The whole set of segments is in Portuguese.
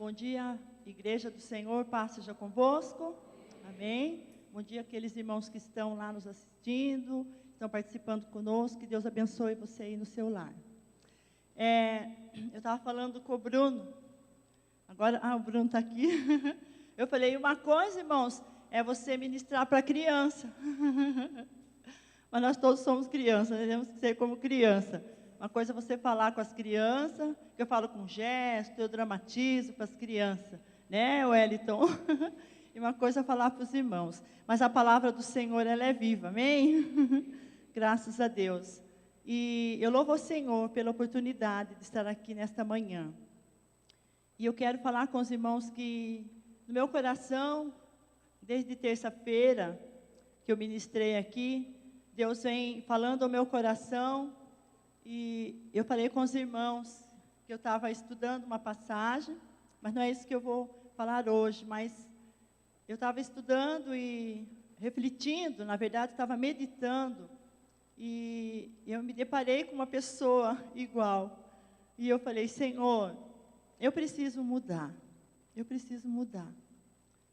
Bom dia, Igreja do Senhor, paz seja convosco. Amém. Bom dia àqueles irmãos que estão lá nos assistindo, estão participando conosco, que Deus abençoe você aí no seu lar. Eu estava falando com o Bruno, agora, o Bruno está aqui. Eu falei, uma coisa, irmãos, é você ministrar para criança. Mas nós todos somos crianças, nós temos que ser como criança. Uma coisa é você falar com as crianças, que eu falo com gesto, eu dramatizo para as crianças, né, Wellington? E uma coisa é falar para os irmãos. Mas a palavra do Senhor, ela é viva, amém? Graças a Deus. E eu louvo ao Senhor pela oportunidade de estar aqui nesta manhã. E eu quero falar com os irmãos que, no meu coração, desde terça-feira, que eu ministrei aqui, Deus vem falando ao meu coração. E eu falei com os irmãos que eu estava estudando uma passagem, mas não é isso que eu vou falar hoje, mas eu estava estudando e refletindo, na verdade, estava meditando, e eu me deparei com uma pessoa igual, e eu falei, Senhor, eu preciso mudar,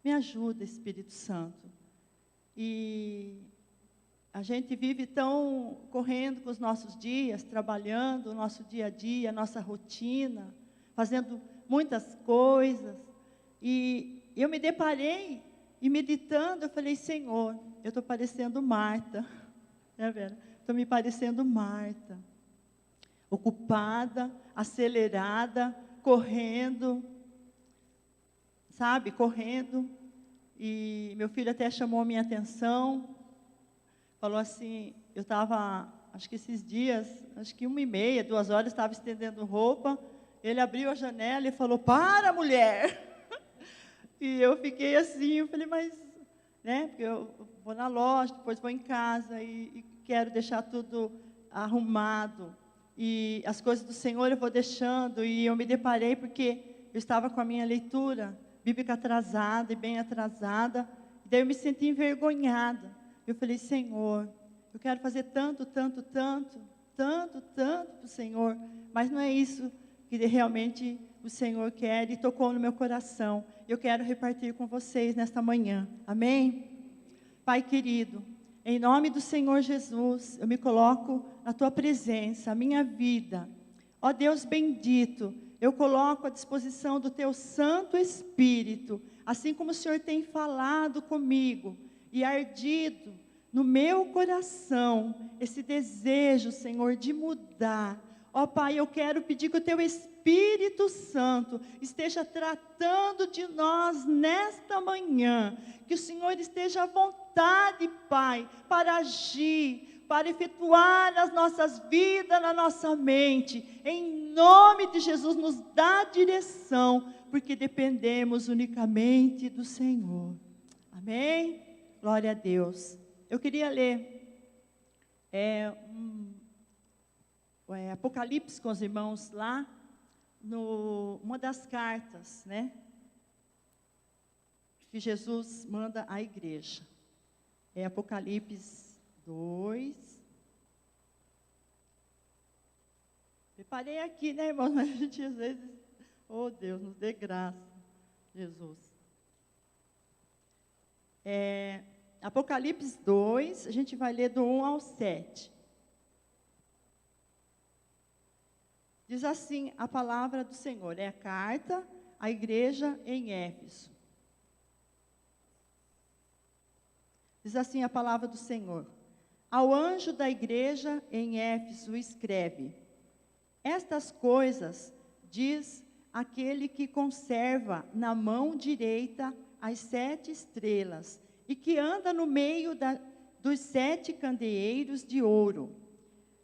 me ajuda, Espírito Santo. E a gente vive tão correndo com os nossos dias, trabalhando o nosso dia a dia, a nossa rotina, fazendo muitas coisas. E eu me deparei, e meditando, eu falei, Senhor, eu estou parecendo Marta. Estou me parecendo Marta. Ocupada, acelerada, correndo, sabe, correndo. E meu filho até chamou a minha atenção. Falou assim, eu estava, acho que esses dias, acho que 1h30, 2 horas, estava estendendo roupa. Ele abriu a janela e falou, para, mulher! E eu fiquei assim, eu falei, mas, né, porque eu vou na loja, depois vou em casa e quero deixar tudo arrumado. E as coisas do Senhor eu vou deixando, e eu me deparei porque eu estava com a minha leitura bíblica atrasada e bem atrasada, e daí eu me senti envergonhada. Eu falei, Senhor, eu quero fazer tanto para o Senhor, mas não é isso que realmente o Senhor quer e tocou no meu coração. Eu quero repartir com vocês nesta manhã, amém? Pai querido, em nome do Senhor Jesus, eu me coloco na Tua presença, a minha vida. Ó Deus bendito, eu coloco à disposição do Teu Santo Espírito, assim como o Senhor tem falado comigo, e ardido no meu coração esse desejo, Senhor, de mudar. Ó Pai, eu quero pedir que o Teu Espírito Santo esteja tratando de nós nesta manhã, que o Senhor esteja à vontade, Pai, para agir, para efetuar nas nossas vidas, na nossa mente. Em nome de Jesus, nos dá direção, porque dependemos unicamente do Senhor. Amém? Glória a Deus. Eu queria ler Apocalipse com os irmãos lá, uma das cartas, né, que Jesus manda à igreja. É Apocalipse 2. Preparei aqui, né, irmãos? Mas a gente às vezes, oh Deus, nos dê graça, Jesus. Apocalipse 2, a gente vai ler do 1 ao 7. Diz assim a palavra do Senhor, é a carta à igreja em Éfeso. Diz assim a palavra do Senhor. Ao anjo da igreja em Éfeso escreve, estas coisas diz aquele que conserva na mão direita as 7 estrelas, e que anda no meio dos 7 candeeiros de ouro.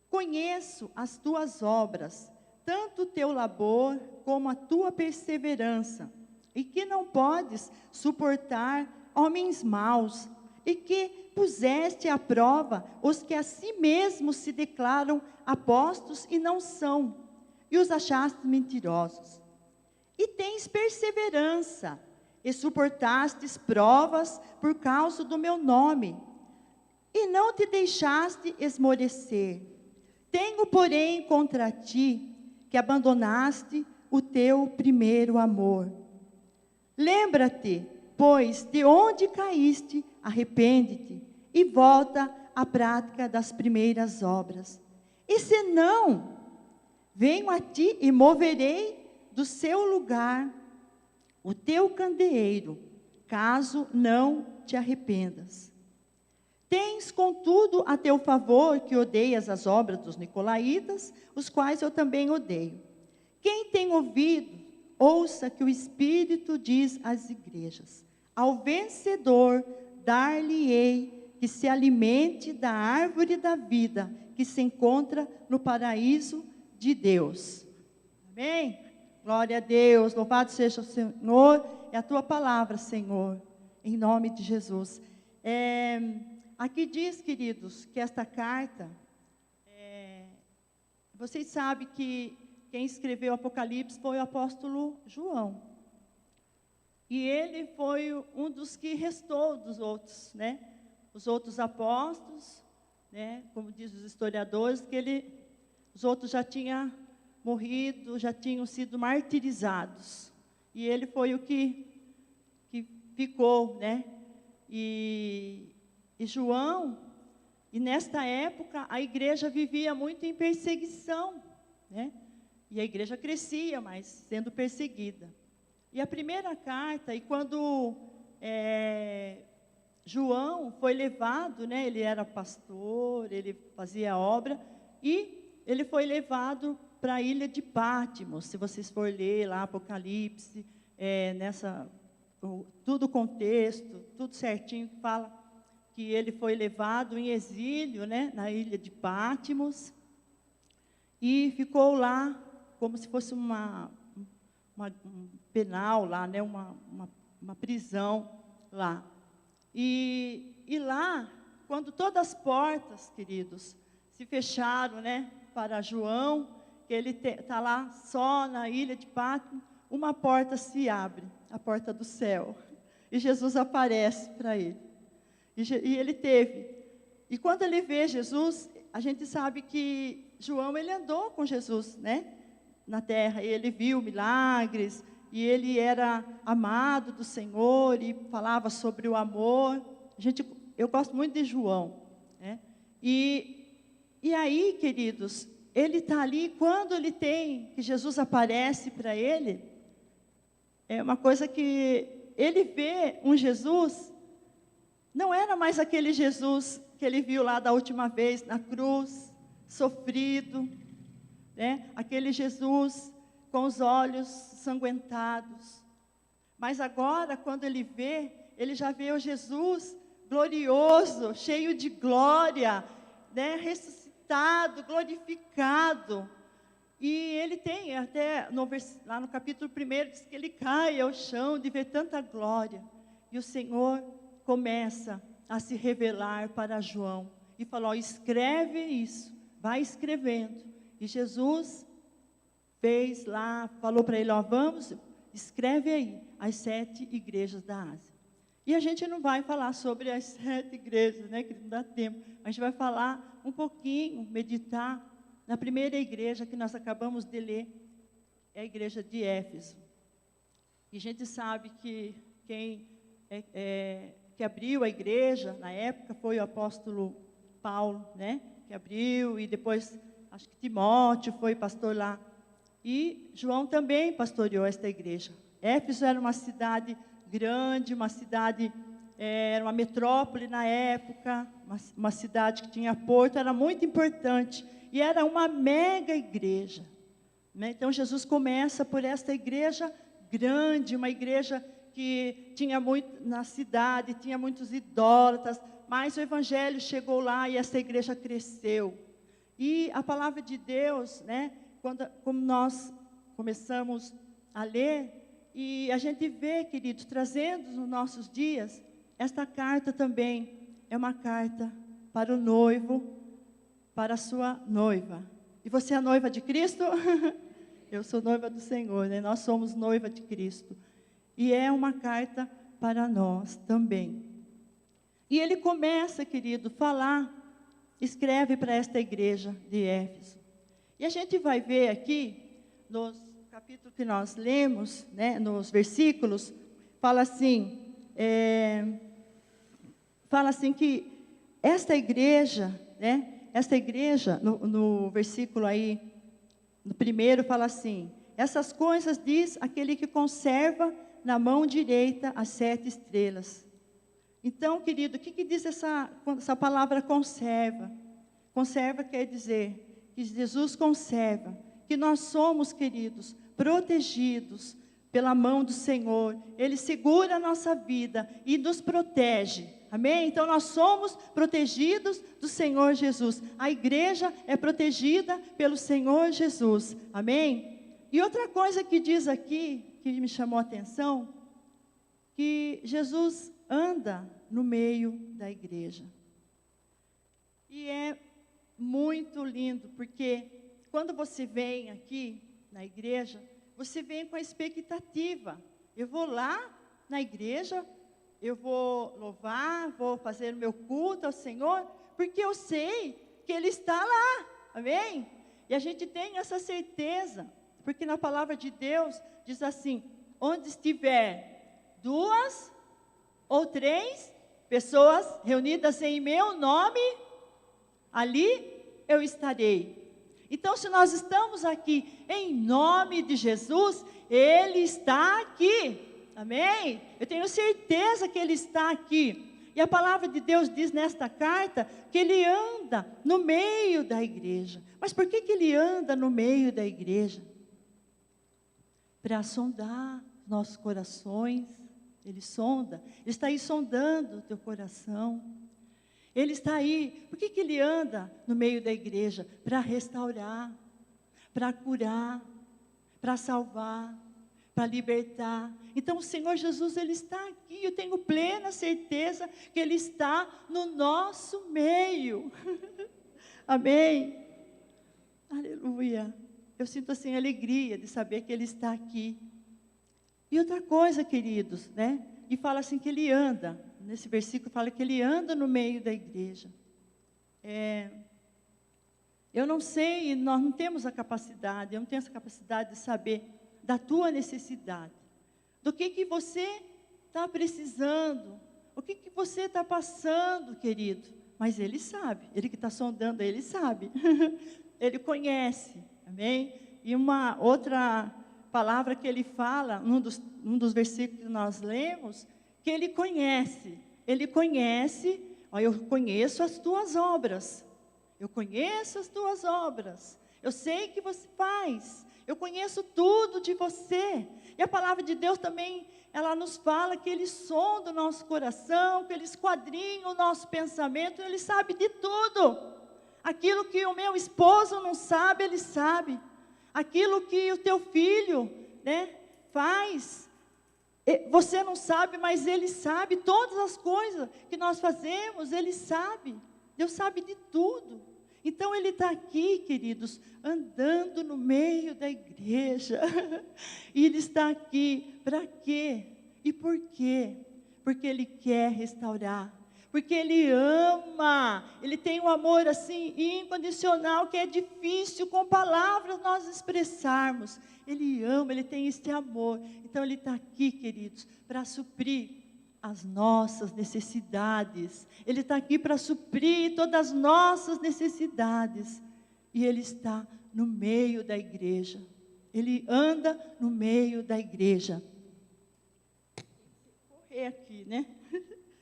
Conheço as tuas obras, tanto o teu labor como a tua perseverança, e que não podes suportar homens maus, e que puseste à prova os que a si mesmos se declaram apóstolos e não são, e os achaste mentirosos. E tens perseverança, e suportastes provas por causa do meu nome, e não te deixaste esmorecer. Tenho, porém, contra ti, que abandonaste o teu primeiro amor. Lembra-te, pois, de onde caíste, arrepende-te e volta à prática das primeiras obras. E se não, venho a ti e moverei do seu lugar o teu candeeiro, caso não te arrependas. Tens, contudo, a teu favor que odeias as obras dos nicolaítas, os quais eu também odeio. Quem tem ouvido, ouça que o Espírito diz às igrejas: ao vencedor dar-lhe-ei que se alimente da árvore da vida, que se encontra no paraíso de Deus. Amém? Glória a Deus, louvado seja o Senhor, é a tua palavra, Senhor, em nome de Jesus. Aqui diz, queridos, que esta carta, vocês sabem que quem escreveu o Apocalipse foi o apóstolo João. E ele foi um dos que restou dos outros, né? Os outros apóstolos, né? Como diz os historiadores, que os outros já tinham morrido, já tinham sido martirizados. E ele foi o que ficou, né? E João, e nesta época, a igreja vivia muito em perseguição, né? E a igreja crescia, mas sendo perseguida. E a primeira carta, e quando João foi levado, né? Ele era pastor, ele fazia obra, e ele foi levado para a ilha de Patmos. Se vocês for ler lá Apocalipse, tudo o contexto, tudo certinho, fala que ele foi levado em exílio, né, na ilha de Patmos, e ficou lá como se fosse um penal lá, né, uma prisão lá. E lá, quando todas as portas, queridos, se fecharam, né, para João, que ele está lá só na ilha de Patmos, uma porta se abre, a porta do céu, e Jesus aparece para ele. E ele teve. E quando ele vê Jesus, a gente sabe que João, ele andou com Jesus, né, na terra. E ele viu milagres, e ele era amado do Senhor, e falava sobre o amor. Eu gosto muito de João, né? E aí, queridos, ele está ali, quando que Jesus aparece para ele, é uma coisa que ele vê um Jesus. Não era mais aquele Jesus que ele viu lá da última vez na cruz, sofrido, né? Aquele Jesus com os olhos sanguentados. Mas agora, quando ele já vê o Jesus glorioso, cheio de glória, né? Ressuscitado, glorificado. E ele tem até, lá no capítulo 1, diz que ele cai ao chão de ver tanta glória. E o Senhor começa a se revelar para João e falou: escreve isso, vai escrevendo. E Jesus fez lá, falou para ele: vamos, escreve aí as 7 igrejas da Ásia. E a gente não vai falar sobre as 7 igrejas, né, que não dá tempo. A gente vai falar um pouquinho, meditar na primeira igreja que nós acabamos de ler, é a igreja de Éfeso. E a gente sabe que quem que abriu a igreja na época foi o apóstolo Paulo, né? Que abriu, e depois acho que Timóteo foi pastor lá. E João também pastoreou esta igreja. Éfeso era uma cidade grande, uma cidade, era uma metrópole na época, uma cidade que tinha porto, era muito importante. E era uma mega igreja, né? Então Jesus começa por esta igreja grande, uma igreja que tinha muito na cidade, tinha muitos idólatras, mas o evangelho chegou lá e essa igreja cresceu. E a palavra de Deus, né, como nós começamos a ler, e a gente vê, queridos, trazendo nos nossos dias, esta carta também é uma carta para o noivo, para a sua noiva. E você é a noiva de Cristo? Eu sou noiva do Senhor, né? Nós somos noiva de Cristo. E é uma carta para nós também. E ele começa, querido, escreve para esta igreja de Éfeso. E a gente vai ver aqui, nos capítulos que nós lemos, né, nos versículos, fala assim, que esta igreja, né? Esta igreja, no versículo aí, no primeiro fala assim, essas coisas diz aquele que conserva na mão direita as 7 estrelas. Então, querido, o que diz essa palavra conserva? Conserva quer dizer que Jesus conserva, que nós somos, queridos, protegidos pela mão do Senhor. Ele segura a nossa vida e nos protege. Amém? Então, nós somos protegidos do Senhor Jesus. A igreja é protegida pelo Senhor Jesus. Amém? E outra coisa que diz aqui, que me chamou a atenção, que Jesus anda no meio da igreja. E é muito lindo, porque quando você vem aqui na igreja, você vem com a expectativa. Eu vou lá na igreja, eu vou louvar, vou fazer o meu culto ao Senhor, porque eu sei que Ele está lá. Amém? E a gente tem essa certeza, porque na palavra de Deus diz assim, onde estiver 2 ou 3 pessoas reunidas em meu nome, ali eu estarei. Então, se nós estamos aqui em nome de Jesus, Ele está aqui. Amém? Eu tenho certeza que Ele está aqui. E a palavra de Deus diz nesta carta que Ele anda no meio da igreja. Mas por que Ele anda no meio da igreja? Para sondar nossos corações. Ele sonda, Ele está aí sondando o teu coração. Ele está aí, por que Ele anda no meio da igreja? Para restaurar, para curar, para salvar, para libertar. Então o Senhor Jesus, Ele está aqui, eu tenho plena certeza que Ele está no nosso meio. Amém? Aleluia. Eu sinto assim alegria de saber que Ele está aqui. E outra coisa, queridos, né? E fala assim que Ele anda, nesse versículo fala que Ele anda no meio da igreja. Eu não sei, nós não temos a capacidade, eu não tenho essa capacidade de saber da tua necessidade, do que você está precisando, o que você está passando, querido. Mas Ele sabe, Ele que está sondando, Ele sabe, Ele conhece, amém? E uma outra palavra que Ele fala, num dos versículos que nós lemos, que Ele conhece, ó, eu conheço as tuas obras, eu conheço as tuas obras, eu sei que você faz, eu conheço tudo de você. E a palavra de Deus também, ela nos fala que Ele sonda o nosso coração, que Ele esquadrinha o nosso pensamento, Ele sabe de tudo. Aquilo que o meu esposo não sabe, Ele sabe. Aquilo que o teu filho, né, faz, você não sabe, mas Ele sabe. Todas as coisas que nós fazemos, Ele sabe. Deus sabe de tudo. Então Ele está aqui, queridos, andando no meio da igreja. E Ele está aqui, para quê? E por quê? Porque Ele quer restaurar. Porque Ele ama, Ele tem um amor assim incondicional, que é difícil com palavras nós expressarmos. Ele ama, Ele tem este amor. Então Ele está aqui, queridos, para suprir as nossas necessidades. Ele está aqui para suprir todas as nossas necessidades. E Ele está no meio da igreja. Ele anda no meio da igreja. Vou correr aqui, né?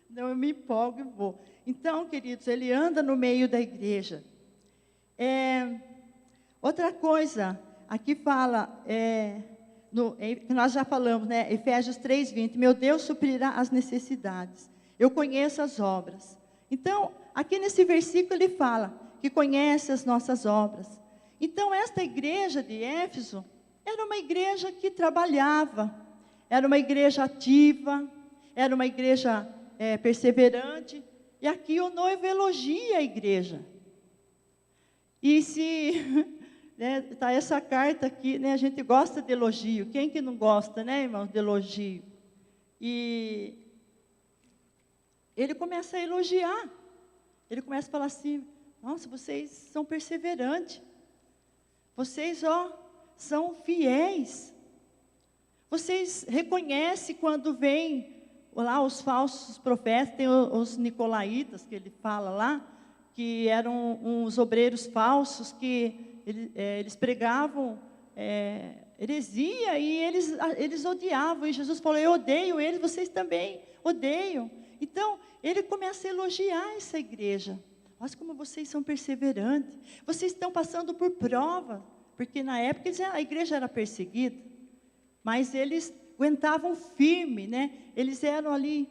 Não, eu me empolgo e vou. Então, queridos, Ele anda no meio da igreja. Outra coisa, aqui fala, que nós já falamos, né? Efésios 3:20, meu Deus suprirá as necessidades. Eu conheço as obras. Então, aqui nesse versículo Ele fala que conhece as nossas obras. Então, esta igreja de Éfeso era uma igreja que trabalhava, era uma igreja ativa, era uma igreja perseverante. E aqui o noivo elogia a igreja. E se está essa carta aqui, né, a gente gosta de elogio. Quem que não gosta, né, irmãos, de elogio? E ele começa a elogiar. Ele começa a falar assim, nossa, vocês são perseverantes. Vocês, são fiéis. Vocês reconhecem quando vem lá os falsos profetas, tem os nicolaítas, que ele fala lá, que eram uns obreiros falsos, que eles pregavam heresia, e eles odiavam, e Jesus falou, eu odeio eles, vocês também odeiam. Então, ele começa a elogiar essa igreja. Olha como vocês são perseverantes, vocês estão passando por prova, porque na época a igreja era perseguida, mas eles aguentavam firme, né? Eles eram ali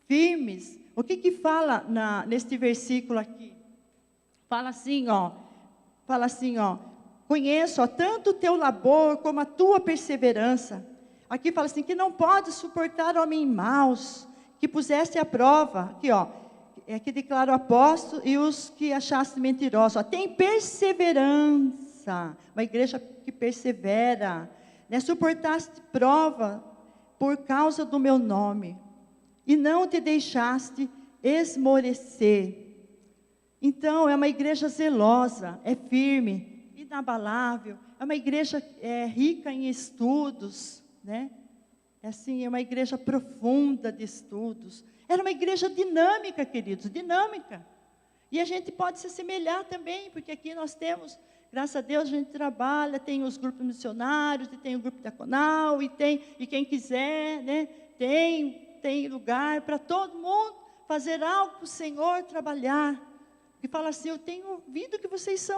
firmes. O que fala neste versículo aqui? Fala assim, ó. Conheço, ó, tanto o teu labor como a tua perseverança. Aqui fala assim, que não pode suportar homens maus, que puseste à prova. Aqui, ó. Que declara o apóstolo e os que achaste mentirosos. Ó, tem perseverança. Uma igreja que persevera. Né, suportaste prova por causa do meu nome, e não te deixaste esmorecer. Então, é uma igreja zelosa, é firme, inabalável, é uma igreja rica em estudos, né? É uma igreja profunda de estudos. Era uma igreja dinâmica, queridos, dinâmica. E a gente pode se assemelhar também, porque aqui nós temos... Graças a Deus a gente trabalha, tem os grupos missionários, e tem o grupo diaconal, e quem quiser, né, tem lugar para todo mundo fazer algo para o Senhor trabalhar. E fala assim, eu tenho ouvido que vocês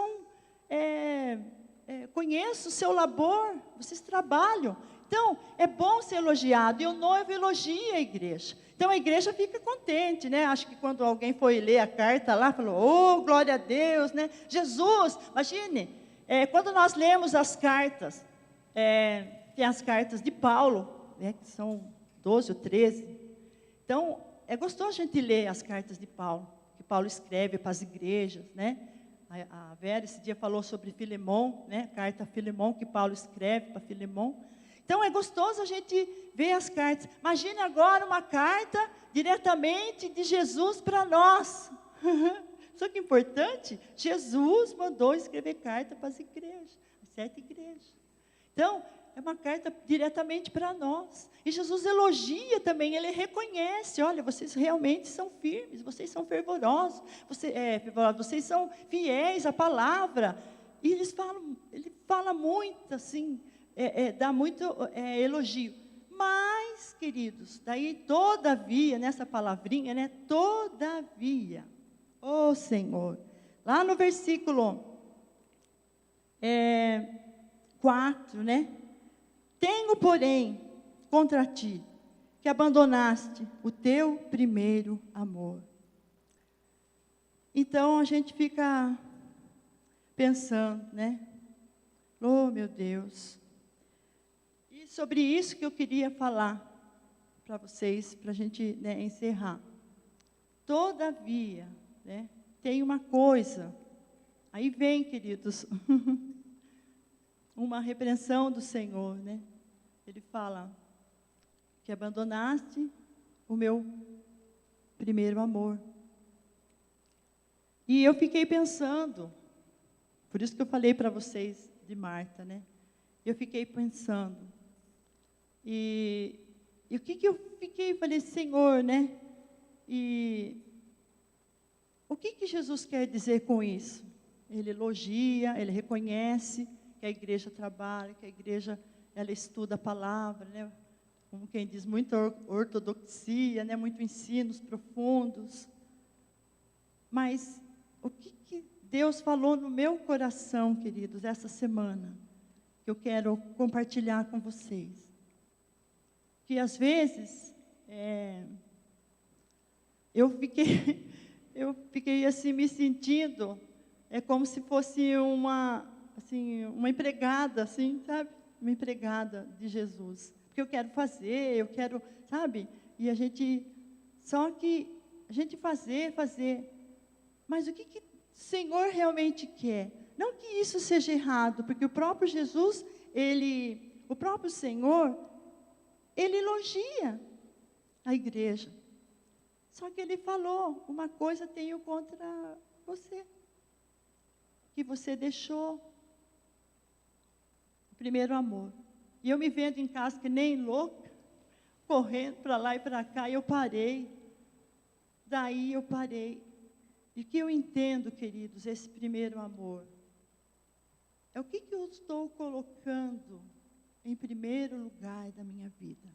conheço o seu labor, vocês trabalham. Então, é bom ser elogiado, e o noivo elogia a igreja. Então, a igreja fica contente, né? Acho que quando alguém foi ler a carta lá, falou, oh, glória a Deus, né? Jesus, imagine, quando nós lemos as cartas, tem as cartas de Paulo, né? Que são 12 ou 13. Então, é gostoso a gente ler as cartas de Paulo, que Paulo escreve para as igrejas, né? A Vera esse dia falou sobre Filemão, né? A carta a Filemão, que Paulo escreve para Filemão. Então, é gostoso a gente ver as cartas. Imagine agora uma carta diretamente de Jesus para nós. Só que importante, Jesus mandou escrever carta para as igrejas, as 7 igrejas. Então, é uma carta diretamente para nós. E Jesus elogia também, ele reconhece, olha, vocês realmente são firmes, vocês são fervorosos, vocês são fiéis à palavra. E ele fala muito assim, dá muito elogio. Mas, queridos, daí todavia, nessa palavrinha, né? Todavia, ó Senhor, lá no versículo 4, né? Tenho, porém, contra ti, que abandonaste o teu primeiro amor. Então, a gente fica pensando, né? Oh, meu Deus. E sobre isso que eu queria falar para vocês, para a gente, né, encerrar. Todavia, né, tem uma coisa, aí vem, queridos, uma repreensão do Senhor, né? Ele fala que abandonaste o meu primeiro amor. E eu fiquei pensando, por isso que eu falei para vocês de Marta, né? Eu fiquei pensando, e o que eu fiquei, falei, Senhor, né? E o que Jesus quer dizer com isso? Ele elogia, ele reconhece que a igreja trabalha, que a igreja, ela estuda a palavra, né? Como quem diz, muita ortodoxia, né? Muito ensinos profundos. Mas o que Deus falou no meu coração, queridos, essa semana, que eu quero compartilhar com vocês? Que às vezes, eu fiquei assim, me sentindo, como se fosse uma empregada, assim, sabe? Uma empregada de Jesus. Porque eu quero fazer, eu quero, sabe? E só que a gente fazer, mas o que o Senhor realmente quer? Não que isso seja errado, porque o próprio Jesus, o próprio Senhor, ele elogia a igreja. Só que ele falou, uma coisa tenho contra você, que você deixou o primeiro amor. E eu me vendo em casa que nem louca, correndo para lá e para cá, e eu parei. Daí eu parei. E o que eu entendo, queridos, esse primeiro amor, é o que eu estou colocando em primeiro lugar da minha vida.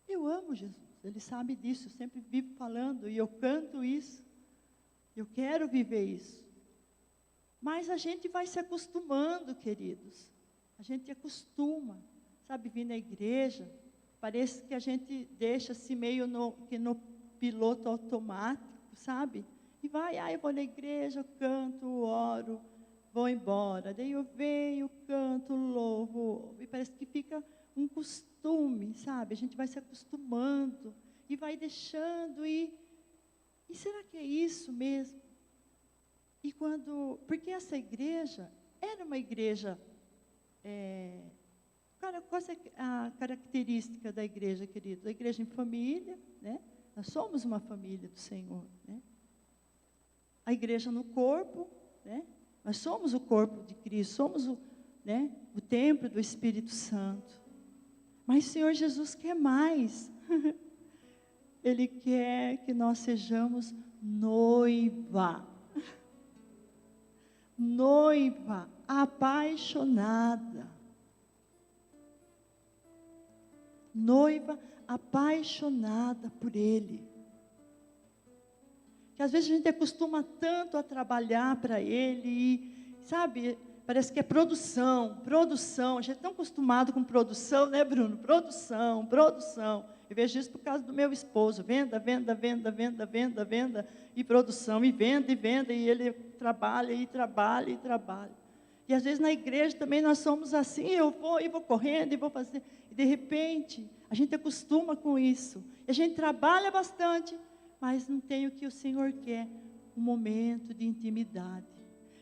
Eu amo Jesus, Ele sabe disso, eu sempre vivo falando, e eu canto isso, eu quero viver isso. Mas a gente vai se acostumando, queridos, a gente acostuma, sabe, vir na igreja, parece que a gente deixa assim meio no piloto automático, sabe? E vai, eu vou na igreja, eu canto, oro, vou embora. Daí eu venho, canto, louvo, e parece que fica um costume, sabe? A gente vai se acostumando e vai deixando e será que é isso mesmo? Porque essa igreja era uma igreja, qual é a característica da igreja, querido? A igreja em família, né? Nós somos uma família do Senhor, né? A igreja no corpo, né? Nós somos o corpo de Cristo, somos o templo do Espírito Santo. Mas o Senhor Jesus quer mais. Ele quer que nós sejamos noiva. Noiva apaixonada. Noiva apaixonada por Ele. Que às vezes a gente acostuma tanto a trabalhar para Ele e, sabe, parece que é produção. A gente é tão acostumado com produção, né, Bruno? Produção. Eu vejo isso por causa do meu esposo. Venda e produção. E venda, e ele trabalha. E às vezes na igreja também nós somos assim, eu vou correndo, e vou fazer. E de repente, a gente acostuma com isso. E a gente trabalha bastante, mas não tem o que o Senhor quer, um momento de intimidade.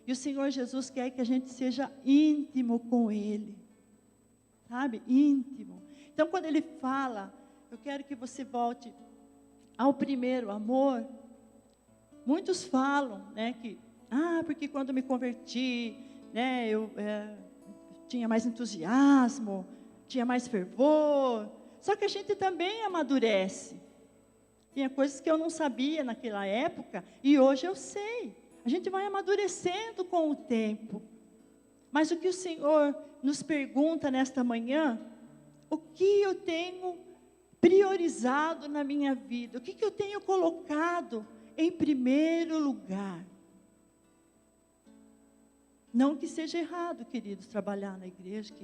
E o Senhor Jesus quer que a gente seja íntimo com Ele. Sabe? Íntimo. Então, quando Ele fala, eu quero que você volte ao primeiro amor. Muitos falam, né, que, porque quando me converti, né, eu tinha mais entusiasmo, tinha mais fervor. Só que a gente também amadurece. Tinha coisas que eu não sabia naquela época, e hoje eu sei. A gente vai amadurecendo com o tempo. Mas o que o Senhor nos pergunta nesta manhã, o que eu tenho priorizado na minha vida? O que eu tenho colocado em primeiro lugar? Não que seja errado, queridos, trabalhar na igreja,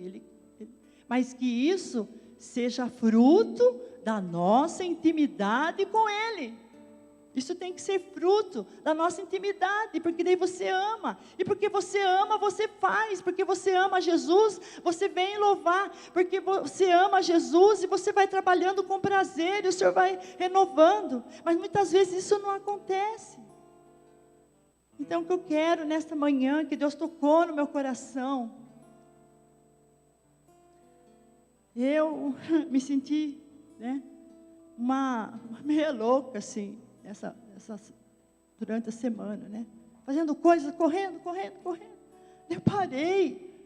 mas que isso seja fruto da nossa intimidade com Ele. Isso tem que ser fruto da nossa intimidade, porque daí você ama. E porque você ama, você faz. Porque você ama Jesus, você vem louvar. Porque você ama Jesus e você vai trabalhando com prazer, e o Senhor vai renovando. Mas muitas vezes isso não acontece. Então o que eu quero nesta manhã, que Deus tocou no meu coração, eu me senti, né, uma meia louca, assim, durante a semana, né? Fazendo coisas, correndo. Eu parei.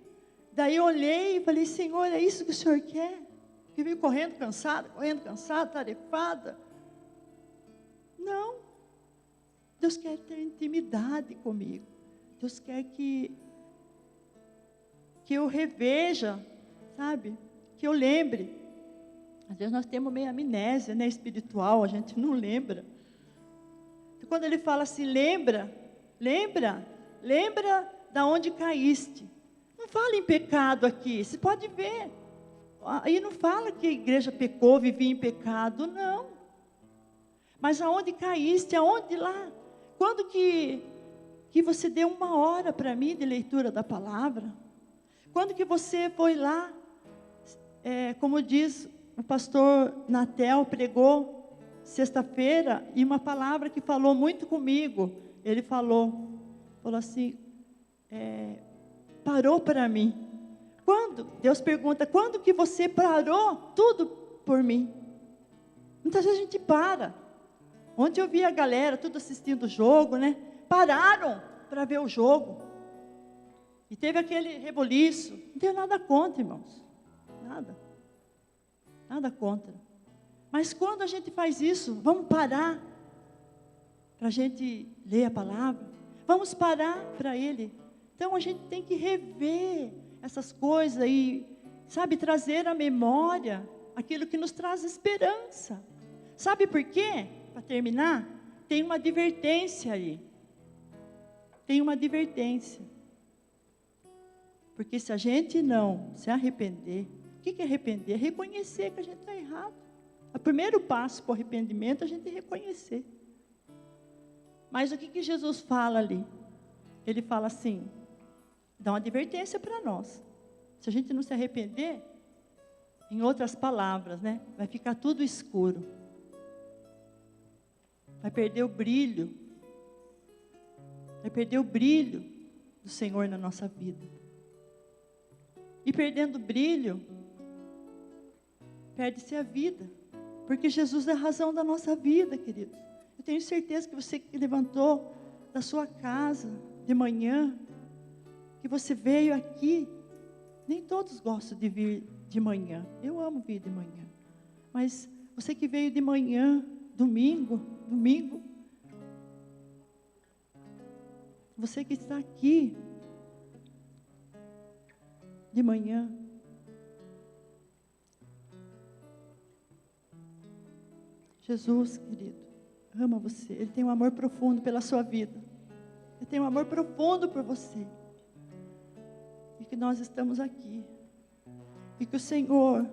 Daí eu olhei e falei, Senhor, é isso que o Senhor quer? Eu vim correndo, cansada, tarefada. Não. Deus quer ter intimidade comigo. Deus quer que eu reveja, sabe? Que eu lembre. Às vezes nós temos meio amnésia, né, espiritual, a gente não lembra. Quando ele fala assim, lembra da onde caíste. Não fala em pecado aqui, você pode ver. Aí não fala que a igreja pecou, vivia em pecado, não. Mas aonde caíste, aonde lá? Quando que você deu 1 hora para mim de leitura da palavra? Quando que você foi lá, como diz o pastor Natel, pregou sexta-feira, e uma palavra que falou muito comigo, ele falou assim, parou para mim. Quando? Deus pergunta, quando que você parou tudo por mim? Muitas vezes a gente para. Ontem eu vi a galera, tudo assistindo o jogo, né? Pararam para ver o jogo. E teve aquele reboliço. Não tenho nada contra, irmãos. nada. Nada contra. Mas quando a gente faz isso, vamos parar para a gente ler a palavra. Vamos parar para Ele. Então a gente tem que rever essas coisas e, sabe, trazer à memória aquilo que nos traz esperança. Sabe por quê? Para terminar, tem uma advertência aí. Tem uma advertência. Porque se a gente não se arrepender, o que é arrepender? Reconhecer que a gente está errado. O primeiro passo para o arrependimento é a gente reconhecer. Mas o que Jesus fala ali? Ele fala assim, dá uma advertência para nós. Se a gente não se arrepender, em outras palavras, né? Vai ficar tudo escuro. Vai perder o brilho. Vai perder o brilho do Senhor na nossa vida. E perdendo o brilho, perde-se a vida. Porque Jesus é a razão da nossa vida, queridos. Eu tenho certeza que você que levantou da sua casa de manhã, que você veio aqui, nem todos gostam de vir de manhã. Eu amo vir de manhã. Mas você que veio de manhã, domingo, você que está aqui de manhã, Jesus, querido, ama você. Ele tem um amor profundo pela sua vida. Ele tem um amor profundo por você. E que nós estamos aqui. E que o Senhor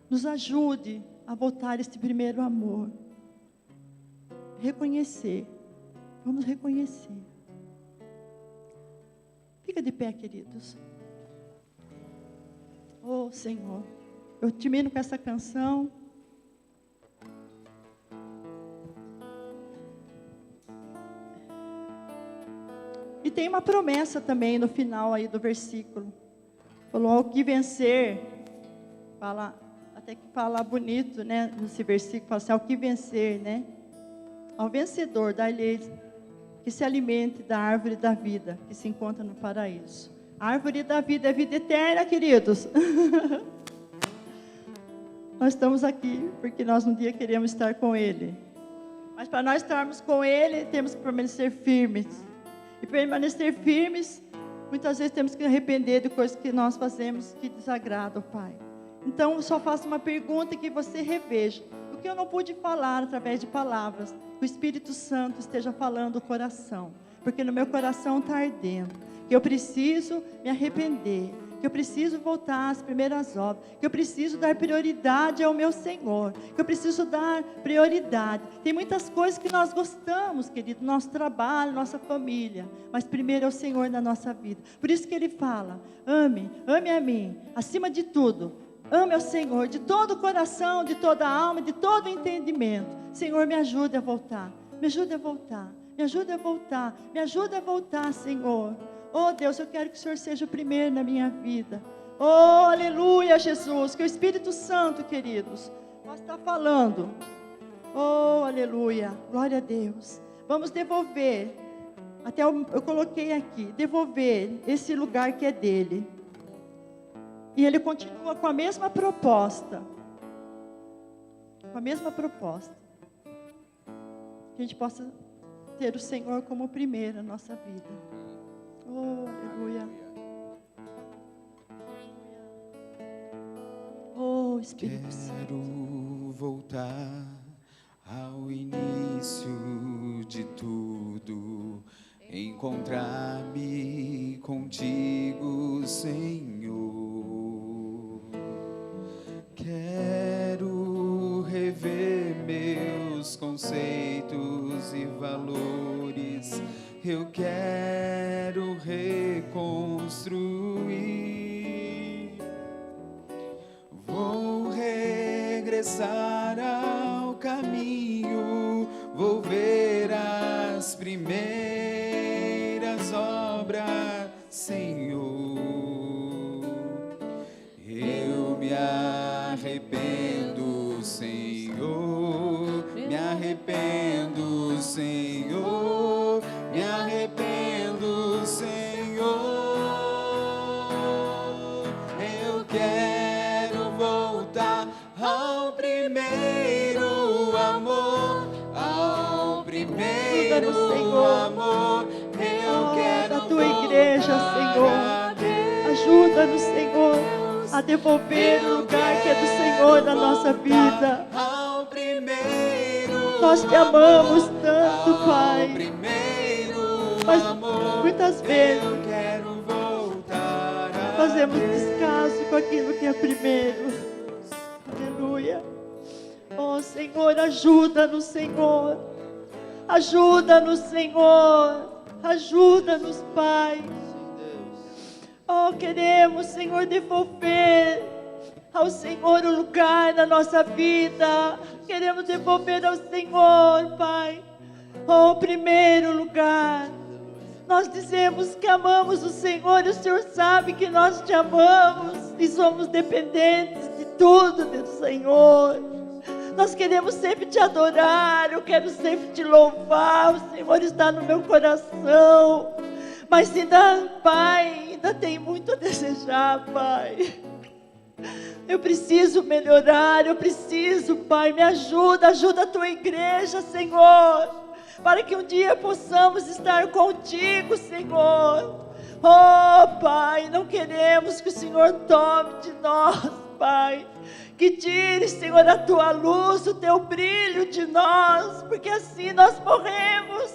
nos ajude a voltar a este primeiro amor. Reconhecer. Vamos reconhecer. Fica de pé, queridos. Oh, Senhor. Eu termino com essa canção. E tem uma promessa também no final aí do versículo. Falou, ao que vencer, fala, até que fala bonito, né? Nesse versículo, fala assim, ao que vencer, né? Ao vencedor, dá-lhe que se alimente da árvore da vida, que se encontra no paraíso. A árvore da vida é vida eterna, queridos. Nós estamos aqui porque nós um dia queremos estar com Ele. Mas para nós estarmos com Ele, temos que permanecer firmes. E permanecer firmes, muitas vezes temos que arrepender de coisas que nós fazemos que desagradam o Pai. Então, eu só faço uma pergunta que você reveja. O que eu não pude falar através de palavras, que o Espírito Santo esteja falando o coração. Porque no meu coração está ardendo. Que eu preciso me arrepender. Que eu preciso voltar às primeiras obras, que eu preciso dar prioridade ao meu Senhor, que eu preciso dar prioridade. Tem muitas coisas que nós gostamos, querido, nosso trabalho, nossa família, mas primeiro é o Senhor na nossa vida. Por isso que Ele fala, ame a mim, acima de tudo, ame ao Senhor, de todo o coração, de toda a alma, de todo o entendimento. Senhor, me ajude a voltar, me ajude a voltar, me ajude a voltar, me ajude a voltar, Senhor. Oh Deus, eu quero que o Senhor seja o primeiro na minha vida. Oh, aleluia, Jesus. Que o Espírito Santo, queridos, nós está falando. Oh, aleluia. Glória a Deus. Vamos devolver. Até eu coloquei aqui. Devolver esse lugar que é dele. E ele continua com a mesma proposta. Com a mesma proposta. Que a gente possa ter o Senhor como o primeiro na nossa vida. Oh, aleluia. Oh, Espírito Santo. Quero voltar ao início de tudo, encontrar-me contigo, Senhor. Quero rever meus conceitos e valores. Eu quero reconstruir. Vou regressar ao caminho. Vou ver as primeiras obras, Senhor. Eu me arrependo, Senhor. Me arrependo, Senhor. Me arrependo, Senhor. Eu quero ao primeiro amor, ao primeiro Ajuda-nos, Senhor. amor. Eu quero Da tua igreja, voltar Senhor. a Deus. Ajuda-nos, Senhor, a devolver o lugar que é do Senhor na nossa vida. Ao primeiro Nós te amamos tanto, ao Pai. primeiro Mas amor. muitas vezes Eu quero voltar a fazemos Deus. descaso com aquilo que é primeiro. Aleluia. Oh, Senhor, ajuda-nos, Senhor. Ajuda-nos, Senhor. Ajuda-nos, Pai. Oh, queremos, Senhor, devolver ao Senhor o lugar na nossa vida. Queremos devolver ao Senhor, Pai, o primeiro lugar. Nós dizemos que amamos o Senhor e o Senhor sabe que nós te amamos e somos dependentes de tudo do Senhor. Nós queremos sempre te adorar, eu quero sempre te louvar, o Senhor está no meu coração. Mas ainda, Pai, ainda tem muito a desejar, Pai. Eu preciso melhorar, eu preciso, Pai, me ajuda, ajuda a tua igreja, Senhor, para que um dia possamos estar contigo, Senhor. Oh, Pai, não queremos que o Senhor tome de nós, Pai. Que tire, Senhor, a tua luz, o teu brilho de nós, porque assim nós morremos.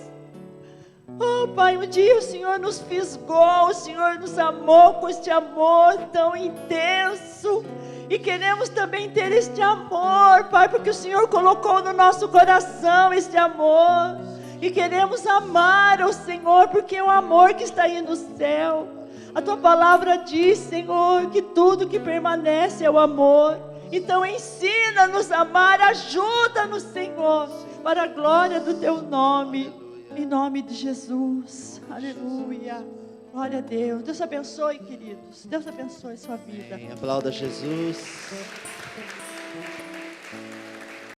Oh, Pai, um dia o Senhor nos fisgou, o Senhor nos amou com este amor tão intenso. E queremos também ter este amor, Pai, porque o Senhor colocou no nosso coração este amor. E queremos amar o Senhor, porque é o amor que está aí no céu. A tua palavra diz, Senhor, que tudo que permanece é o amor. Então ensina-nos a amar, ajuda-nos, Senhor, para a glória do teu nome. Em nome de Jesus, aleluia, glória a Deus. Deus abençoe, queridos, Deus abençoe sua vida. Amém. Aplauda Jesus.